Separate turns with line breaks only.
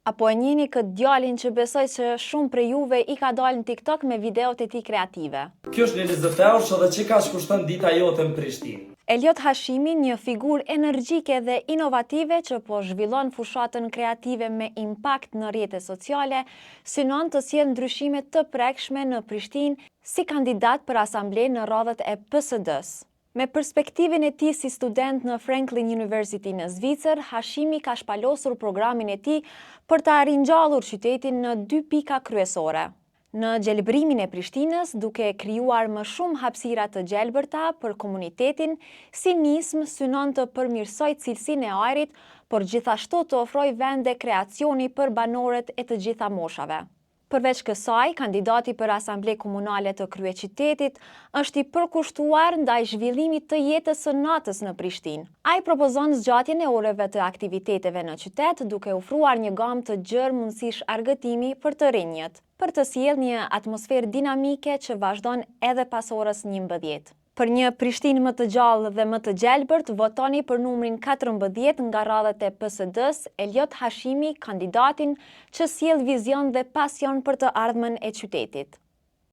Apo e njihni këtë djalin që besoj se shumë prej juve i ka dalë në TikTok me videot e tij kreative?
Kjo është një 20 eurë dhe që ka kushton dita jote në Prishtinë.
Elliot Hashimi, një figurë energjike dhe inovative që po zhvillon fushatën kreative me impakt në rrjetet sociale, synon të sjellë ndryshime të prekshme në Prishtinë si kandidat për asamble në radhët e PSD-s. Me perspektivin e tij si student në Franklin University në Zvicër, Hashimi ka shpalosur programin e tij për të ringjallur qytetin në 2 pika kryesore. Në gjelbrimin e Prishtinës, duke krijuar më shumë hapësira të gjelbërta për komunitetin, si nismë synon të përmirësoj cilësinë e ajrit, por gjithashtu të ofroj vende kreacioni për banorët e të gjitha moshave. Përveç kësaj, kandidati për asamble komunale të kryeqytetit është i përkushtuar ndaj zhvillimit të jetës së natës në Prishtinë. Ai propozon zgjatjen e orëve të aktiviteteve në qytet, duke ofruar një gamë të gjerë mundësish argëtimi për të rinjët, për të sjellë një atmosferë dinamike që vazhdon edhe pas orës 11. Për një Prishtinë më të gjallë dhe më të gjelbërt, votoni për numrin 14 nga radhët e PSD-s, Elliot Hashimi, kandidatin që sjell vizion dhe pasion për të ardhmen e qytetit.